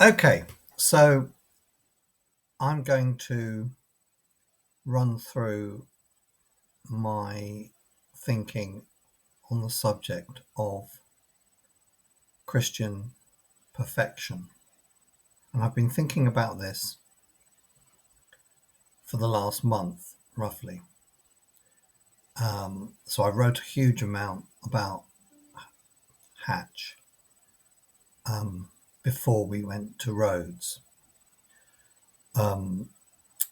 Okay, so I'm going to run through my thinking on the subject of Christian perfection. And I've been thinking about this for the last month, roughly. So I wrote a huge amount about Hatch before we went to Rhodes. Um,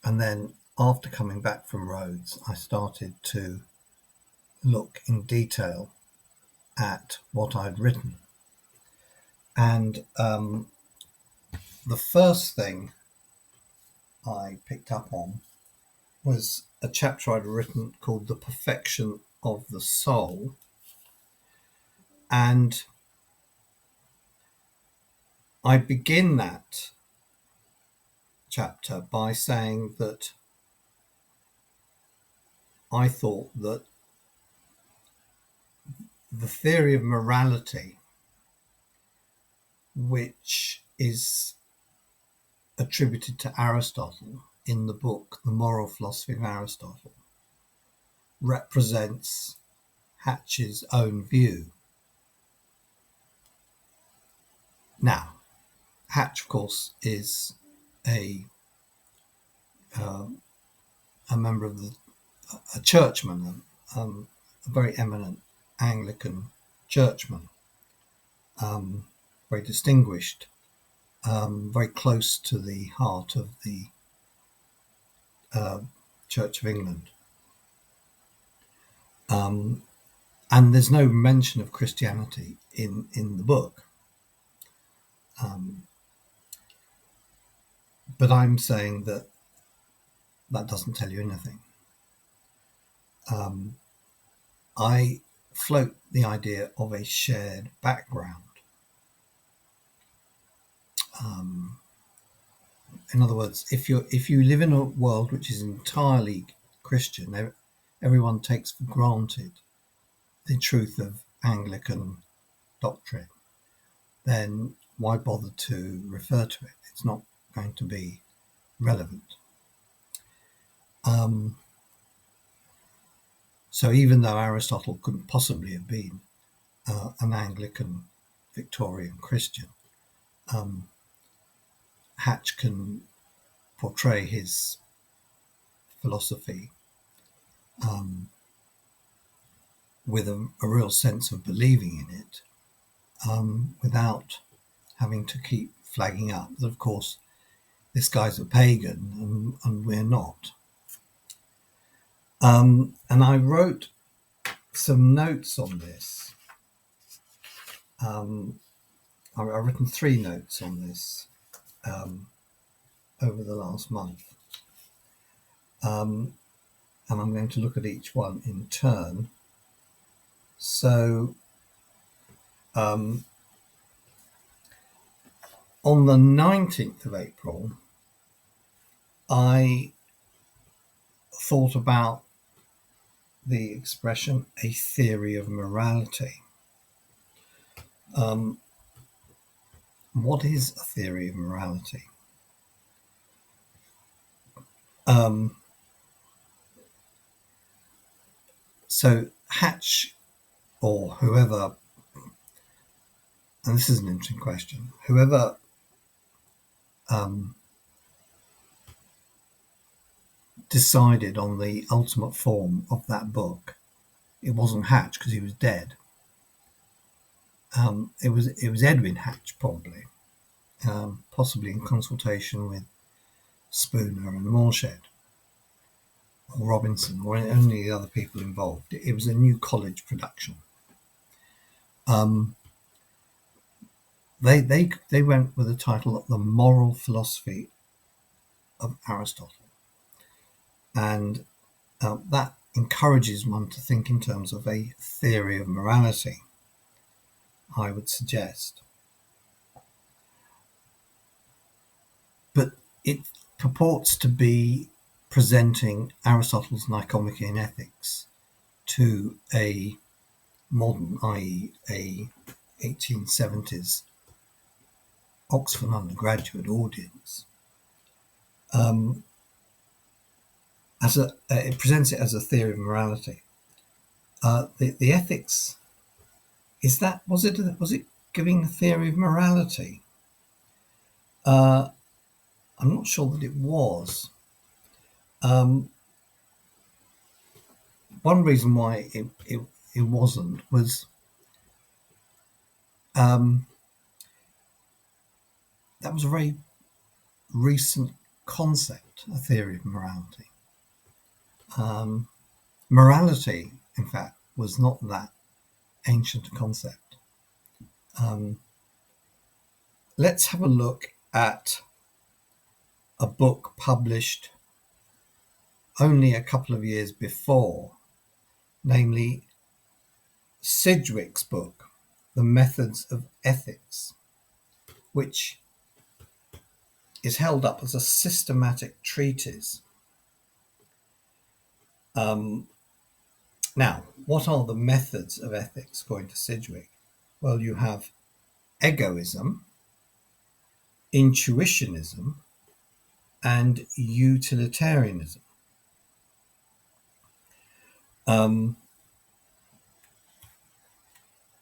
and then after coming back from Rhodes, I started to look in detail at what I'd written. And the first thing I picked up on was a chapter I'd written called The Perfection of the Soul. And I begin that chapter by saying that I thought that the theory of morality, which is attributed to Aristotle in the book The Moral Philosophy of Aristotle, represents Hatch's own view. Now, Hatch, of course, is a member of a churchman, a very eminent Anglican churchman, very distinguished, very close to the heart of the Church of England. And there's no mention of Christianity in the book. But I'm saying that doesn't tell you anything. I float the idea of a shared background. In other words, if you live in a world which is entirely Christian, everyone takes for granted the truth of Anglican doctrine, then why bother to refer to it? It's not going to be relevant. So even though Aristotle couldn't possibly have been an Anglican Victorian Christian, Hatch can portray his philosophy with a real sense of believing in it, without having to keep flagging up that, of course, this guy's a pagan and we're not. And I wrote some notes on this. I've written 3 notes on this over the last month. And I'm going to look at each one in turn. So on the 19th of April, I thought about the expression a theory of morality. What is a theory of morality? So Hatch, or whoever, and this is an interesting question, whoever decided on the ultimate form of that book, it wasn't Hatch because he was dead. It was Edwin Hatch, probably, possibly in consultation with Spooner and Morshed, or Robinson, or any of the other people involved. It was a New College production. They went with the title The Moral Philosophy of Aristotle, and that encourages one to think in terms of a theory of morality, I would suggest. But it purports to be presenting Aristotle's Nicomachean in ethics to a modern, i.e. a 1870s Oxford undergraduate audience, it presents it as a theory of morality. The ethics, was it giving a theory of morality? I'm not sure that it was. One reason why it wasn't was that was a very recent concept, a theory of morality. Morality, in fact, was not that ancient a concept. Let's have a look at a book published only a couple of years before, namely Sidgwick's book, The Methods of Ethics, which is held up as a systematic treatise. Now, what are the methods of ethics according to Sidgwick? Well, you have egoism, intuitionism, and utilitarianism.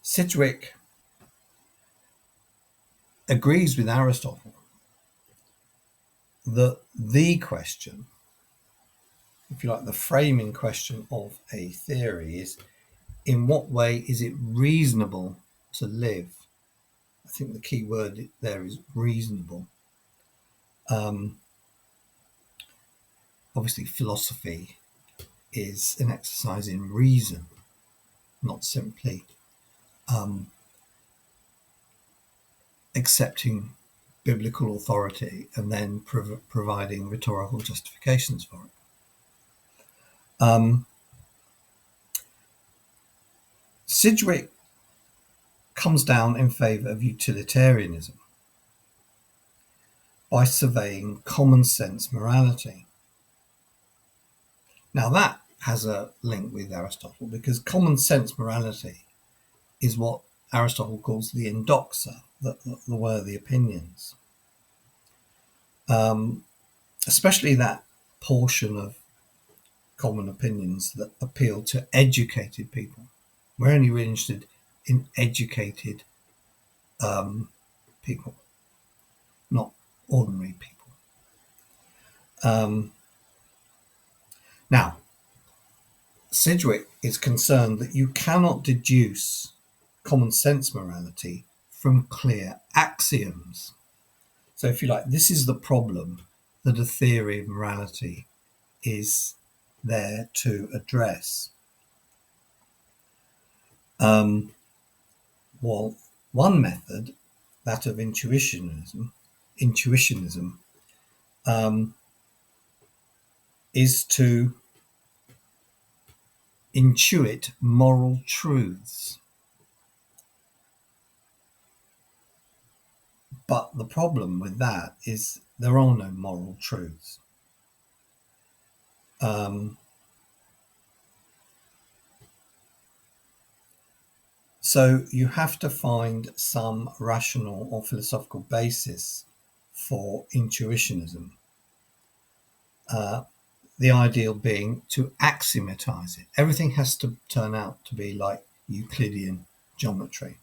Sidgwick agrees with Aristotle that the question, if you like, the framing question of a theory is, in what way is it reasonable to live? I think the key word there is reasonable. Obviously, philosophy is an exercise in reason, not simply accepting biblical authority and then providing rhetorical justifications for it. Sidgwick comes down in favour of utilitarianism by surveying common sense morality. Now that has a link with Aristotle, because common sense morality is what Aristotle calls the endoxa, the worthy opinions. Especially that portion of common opinions that appeal to educated people. We're only really interested in educated people, not ordinary people. Now, Sidgwick is concerned that you cannot deduce common sense morality from clear axioms. So, if you like, this is the problem that a theory of morality is there to address. Well, one method, that of intuitionism, is to intuit moral truths. But the problem with that is there are no moral truths. So you have to find some rational or philosophical basis for intuitionism. The ideal being to axiomatize it. Everything has to turn out to be like Euclidean geometry.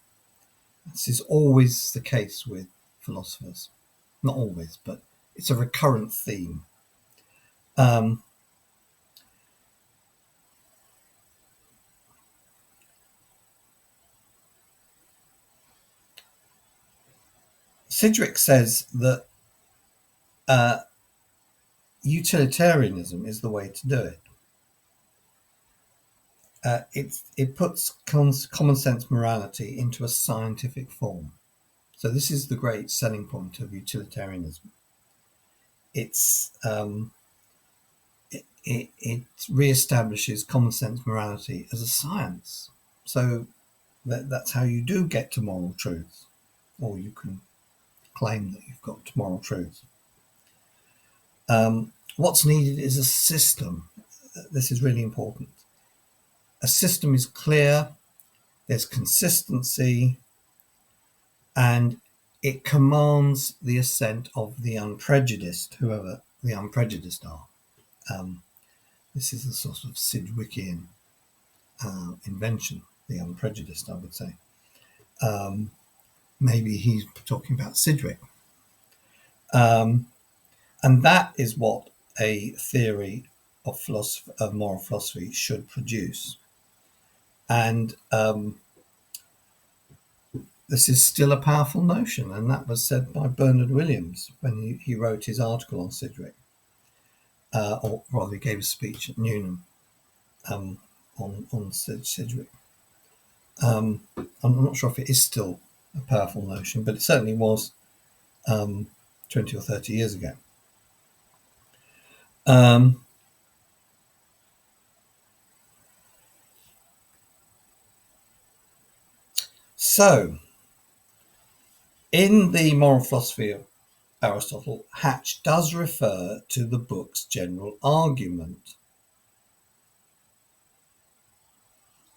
This is always the case with philosophers. Not always, but it's a recurrent theme. Sidgwick says that utilitarianism is the way to do it. It puts common sense morality into a scientific form. So this is the great selling point of utilitarianism. It reestablishes common sense morality as a science. So that's how you do get to moral truths, or you can claim that you've got to moral truths. What's needed is a system. This is really important. A system is clear, there's consistency, and it commands the assent of the unprejudiced, whoever the unprejudiced are. This is a sort of Sidgwickian invention, the unprejudiced, I would say. Maybe he's talking about Sidgwick. And that is what a theory of philosophy, of moral philosophy, should produce. And this is still a powerful notion, and that was said by Bernard Williams when he wrote his article on Sidgwick, or rather, he gave a speech at Newnham on Sidgwick. I'm not sure if it is still a powerful notion, but it certainly was 20 or 30 years ago. So, in the moral philosophy of Aristotle, Hatch does refer to the book's general argument.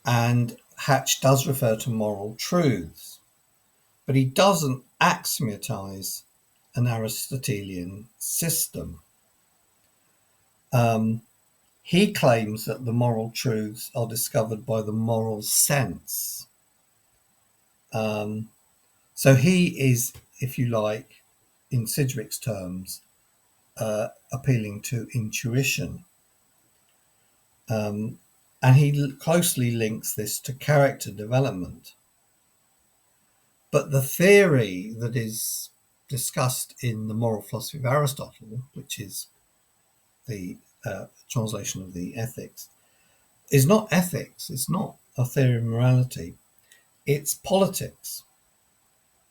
And Hatch does refer to moral truths, but he doesn't axiomatize an Aristotelian system. He claims that the moral truths are discovered by the moral sense. So he is, if you like, in Sidgwick's terms, appealing to intuition. And he closely links this to character development. But the theory that is discussed in the moral philosophy of Aristotle, which is the translation of the Ethics, is not ethics. It's not a theory of morality. It's politics,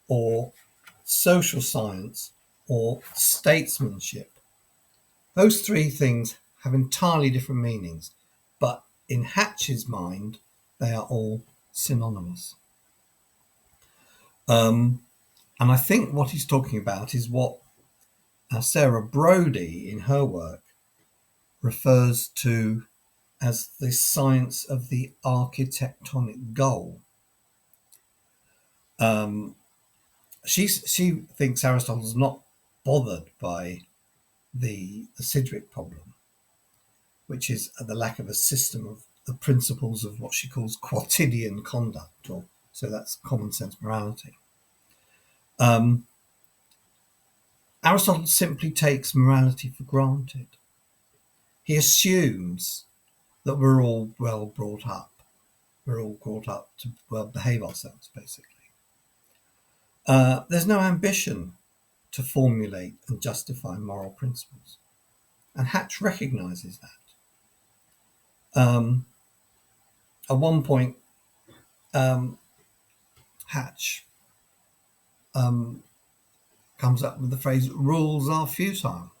or social science, or statesmanship. Those three things have entirely different meanings, but in Hatch's mind, they are all synonymous. And I think what he's talking about is what Sarah Brodie, in her work, refers to as the science of the architectonic goal. She thinks Aristotle's not bothered by the Sidgwick problem, which is the lack of a system of the principles of what she calls quotidian conduct, or so that's common sense morality. Aristotle simply takes morality for granted. He assumes that we're all well brought up. We're all brought up to well behave ourselves, basically. There's no ambition to formulate and justify moral principles. And Hatch recognises that. At one point, Hatch comes up with the phrase, rules are futile.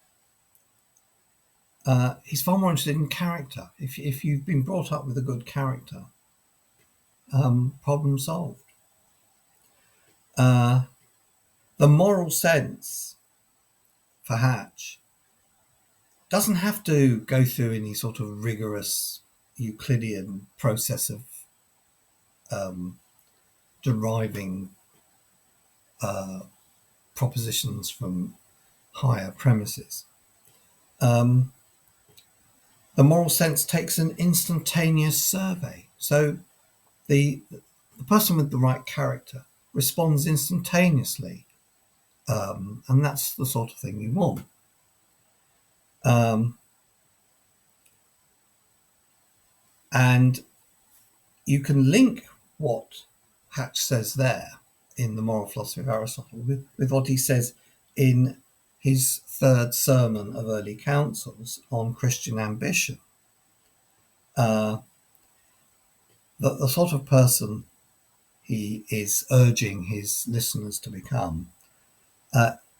He's far more interested in character. If you've been brought up with a good character, problem solved. The moral sense for Hatch doesn't have to go through any sort of rigorous Euclidean process of deriving propositions from higher premises. The moral sense takes an instantaneous survey. So the person with the right character responds instantaneously, and that's the sort of thing you want. And you can link what Hatch says there in the moral philosophy of Aristotle with what he says in his third sermon of early councils on Christian ambition. That the sort of person he is urging his listeners to become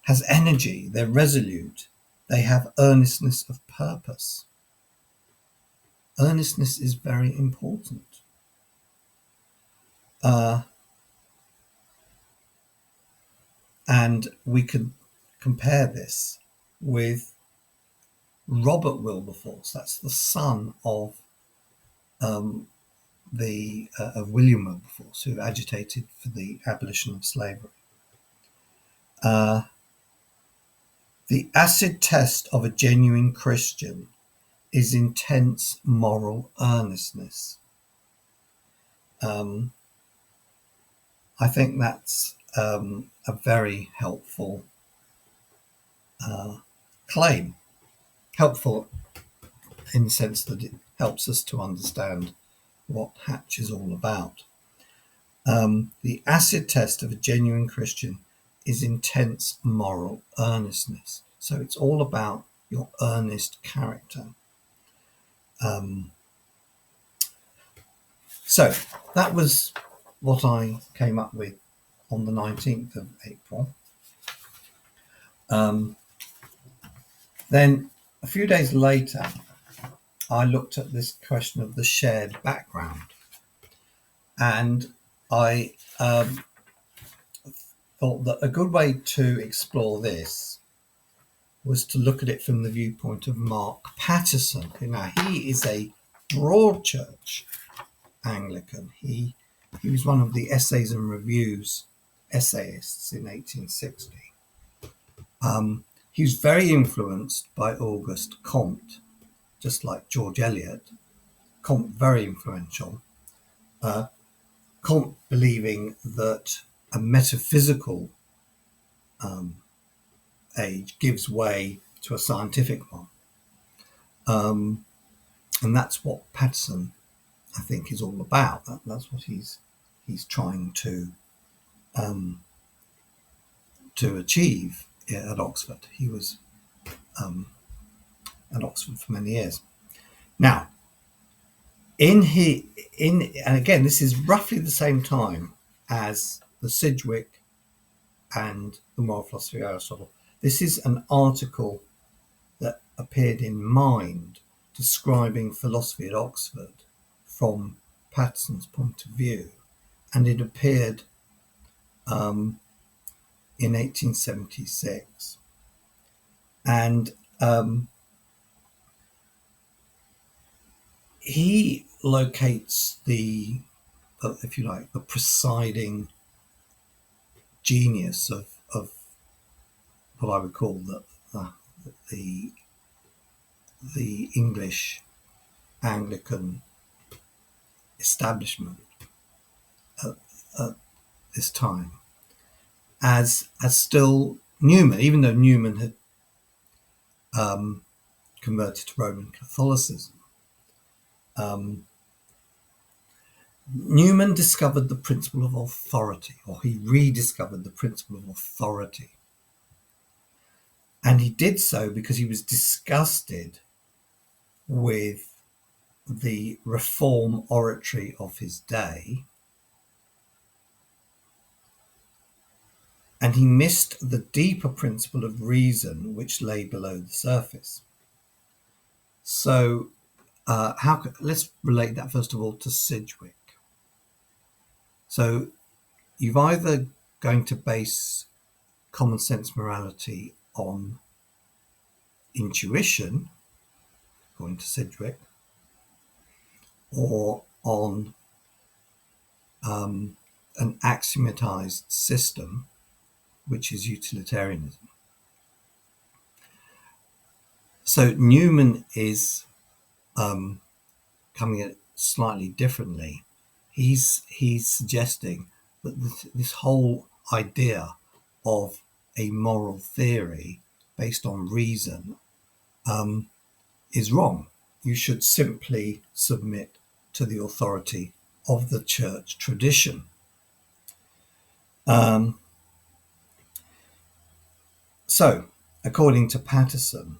has energy, they're resolute, they have earnestness of purpose. Earnestness is very important. And we could compare this with Robert Wilberforce. That's the son of William Wilberforce, who agitated for the abolition of slavery. The acid test of a genuine Christian is intense moral earnestness. I think that's a very helpful claim. Helpful in the sense that it helps us to understand what Hatch is all about. The acid test of a genuine Christian is intense moral earnestness. So it's all about your earnest character. So that was what I came up with on the 19th of April. Then a few days later, I looked at this question of the shared background. And I thought that a good way to explore this was to look at it from the viewpoint of Mark Patterson. Now, he is a broad church Anglican. He was one of the Essays and Reviews essayists in 1860. He was very influenced by Auguste Comte, just like George Eliot. Comte, very influential. Comte believing that a metaphysical age gives way to a scientific one. And that's what Patterson, I think, is all about. That's what he's trying to achieve at Oxford. He was at Oxford for many years. Now, and again, this is roughly the same time as the Sidgwick and the Moral Philosophy of Aristotle. This is an article that appeared in Mind, describing philosophy at Oxford from Patterson's point of view, and it appeared in 1876. And he locates the, if you like, the presiding genius of what I would call the English Anglican establishment at this time as still Newman, even though Newman had converted to Roman Catholicism. Newman discovered the principle of authority, or he rediscovered the principle of authority. And he did so because he was disgusted with the reform oratory of his day, and he missed the deeper principle of reason which lay below the surface. So let's relate that first of all to Sidgwick. So you've either going to base common sense morality on intuition, according to Sidgwick, or on an axiomatized system, which is utilitarianism. So Newman is coming at it slightly differently. He's suggesting that this whole idea of a moral theory based on reason is wrong. You should simply submit to the authority of the church tradition. So, according to Patterson,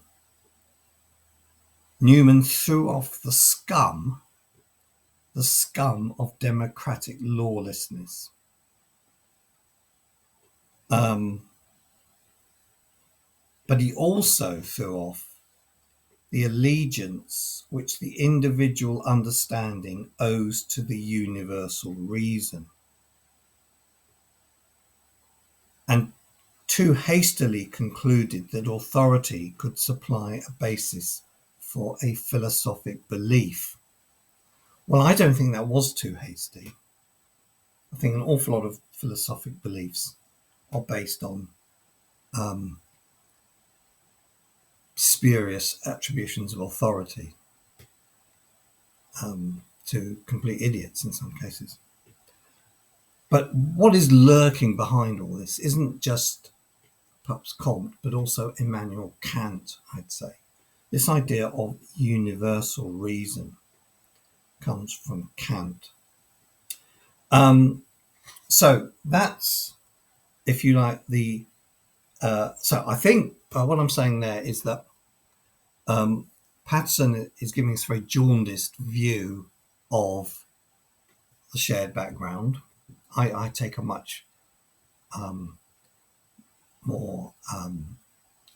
Newman threw off the scum of democratic lawlessness. But he also threw off the allegiance which the individual understanding owes to the universal reason, and too hastily concluded that authority could supply a basis for a philosophic belief. Well, I don't think that was too hasty. I think an awful lot of philosophic beliefs are based on spurious attributions of authority to complete idiots in some cases. But what is lurking behind all this isn't just perhaps Comte, but also Immanuel Kant, I'd say. This idea of universal reason comes from Kant. So that's, if you like, so I think what I'm saying there is that Patterson is giving us a very jaundiced view of the shared background. I take a much more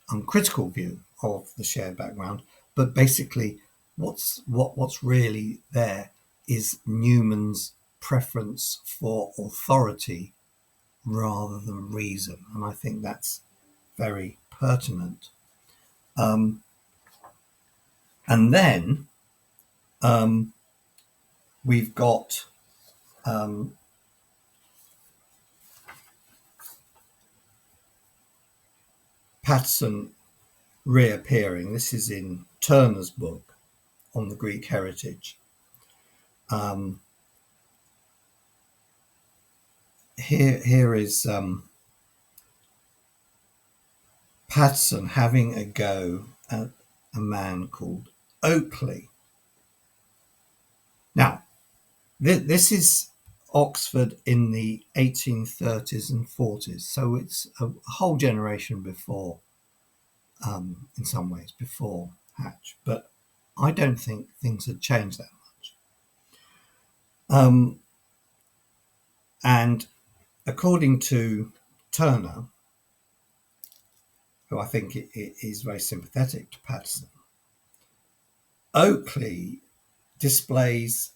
uncritical view of the shared background, but basically what's really there is Newman's preference for authority rather than reason, and I think that's very pertinent. And then we've got Patterson reappearing. This is in Turner's book on the Greek heritage. Here is Patterson having a go at a man called Oakley. Now, this is Oxford in the 1830s and 40s, so it's a whole generation before, in some ways, before Hatch, but I don't think things had changed that much. And according to Turner, who I think is very sympathetic to Patterson, Oakley displays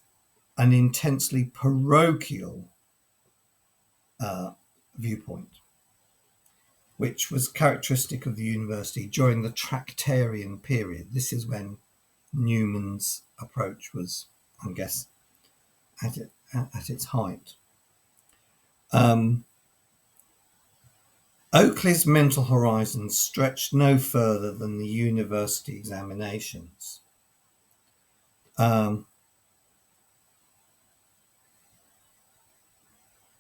an intensely parochial viewpoint, which was characteristic of the university during the Tractarian period. This is when Newman's approach was, I guess, at its height. Oakley's mental horizons stretched no further than the university examinations.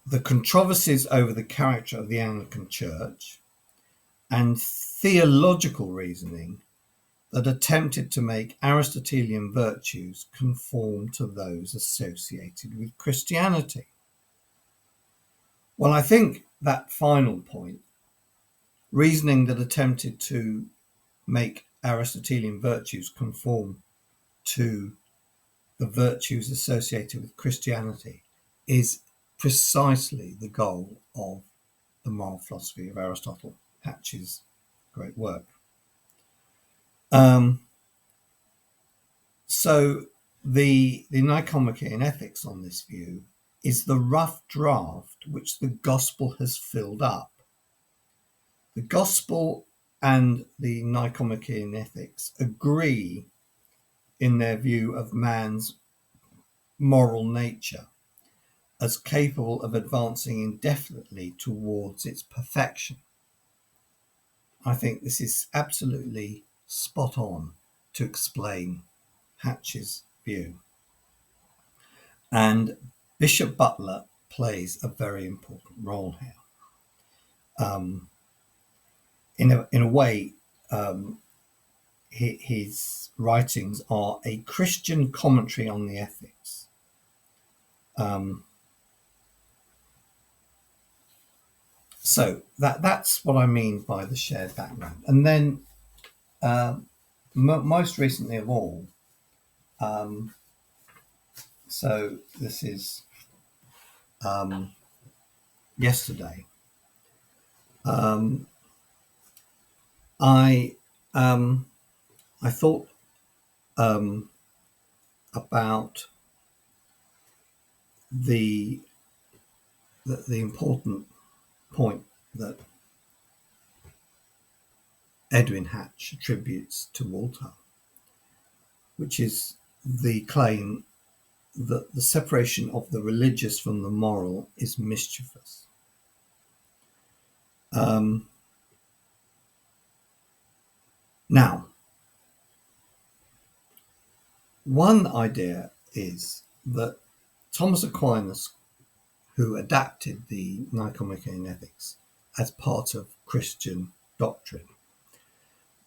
The controversies over the character of the Anglican Church and theological reasoning that attempted to make Aristotelian virtues conform to those associated with Christianity. Well, I think that final point, reasoning that attempted to make Aristotelian virtues conform to the virtues associated with Christianity, is precisely the goal of the moral philosophy of Aristotle, Hatch's great work. So the Nicomachean Ethics on this view is the rough draft which the gospel has filled up. The gospel and the Nicomachean Ethics agree in their view of man's moral nature as capable of advancing indefinitely towards its perfection. I think this is absolutely spot on to explain Hatch's view. And Bishop Butler plays a very important role here. In a way, his writings are a Christian commentary on the ethics. So that's what I mean by the shared background. And then most recently of all, so this is yesterday, I thought about the important point that Edwin Hatch attributes to Walter, which is the claim that the separation of the religious from the moral is mischievous. Now, one idea is that Thomas Aquinas, who adapted the Nicomachean Ethics as part of Christian doctrine,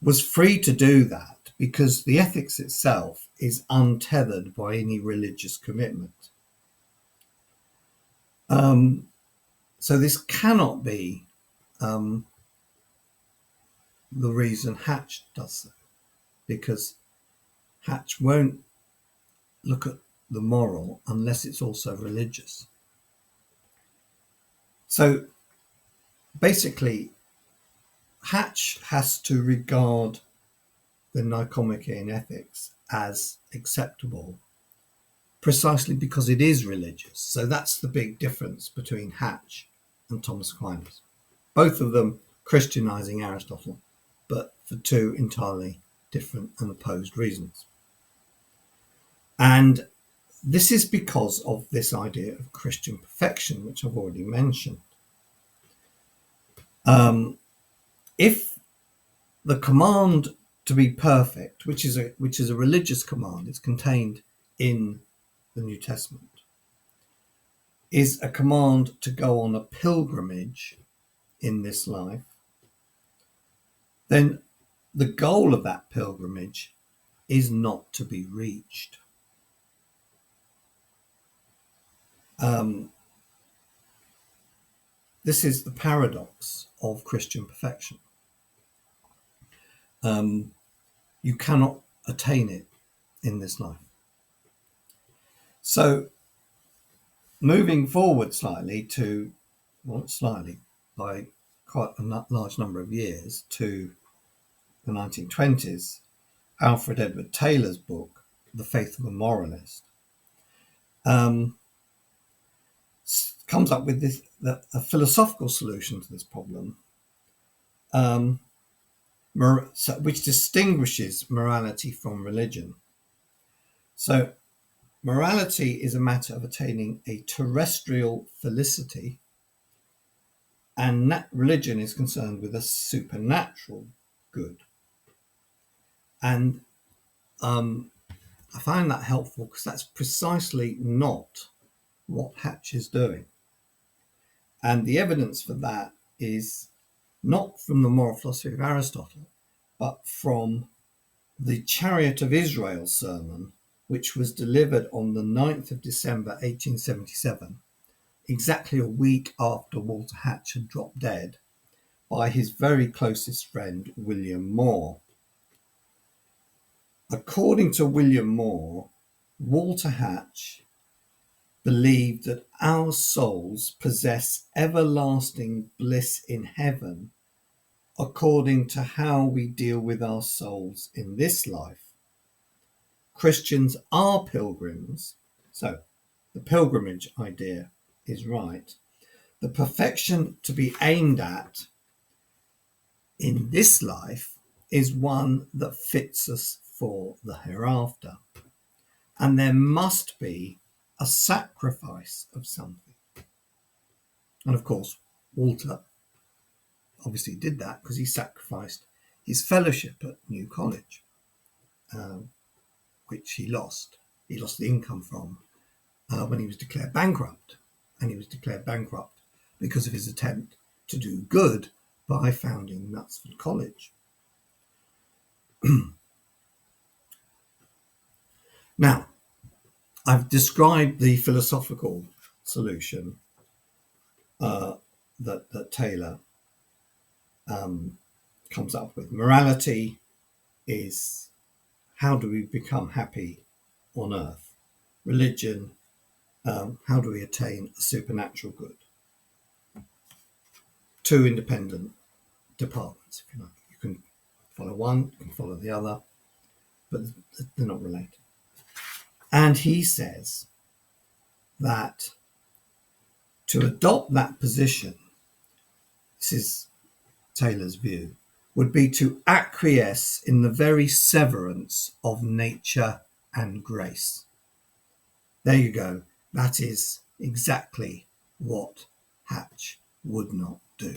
was free to do that because the ethics itself is untethered by any religious commitment. So this cannot be the reason Hatch does so, because Hatch won't look at the moral unless it's also religious. So basically, Hatch has to regard the Nicomachean Ethics as acceptable precisely because it is religious. So that's the big difference between Hatch and Thomas Aquinas. Both of them Christianizing Aristotle, but for two entirely different and opposed reasons. And this is because of this idea of Christian perfection, which I've already mentioned. If the command to be perfect, which is a religious command, it's contained in the New Testament, is a command to go on a pilgrimage in this life, then the goal of that pilgrimage is not to be reached. This is the paradox of Christian perfection. You cannot attain it in this life. So moving forward slightly by quite a large number of years to the 1920s, Alfred Edward Taylor's book, The Faith of a Moralist, comes up with a philosophical solution to this problem, which distinguishes morality from religion. So morality is a matter of attaining a terrestrial felicity, and religion is concerned with a supernatural good. And I find that helpful because that's precisely not what Hatch is doing. And the evidence for that is not from the moral philosophy of Aristotle, but from the Chariot of Israel sermon, which was delivered on the 9th of December 1877, exactly a week after Walter Hatch had dropped dead, by his very closest friend, William Moore. According to William Moore, Walter Hatch believed that our souls possess everlasting bliss in heaven according to how we deal with our souls in this life. Christians are pilgrims, so the pilgrimage idea is right. The perfection to be aimed at in this life is one that fits us for the hereafter. And there must be a sacrifice of something. And of course, Walter obviously did that because he sacrificed his fellowship at New College, which he lost. He lost the income from when he was declared bankrupt. And he was declared bankrupt because of his attempt to do good by founding Knutsford College. Now, I've described the philosophical solution that Taylor comes up with. Morality is how do we become happy on earth? Religion, how do we attain a supernatural good? Two independent departments, if you like. You can follow one, you can follow the other, but they're not related. And he says that to adopt that position, this is Taylor's view, would be to acquiesce in the very severance of nature and grace. There you go. That is exactly what Hatch would not do.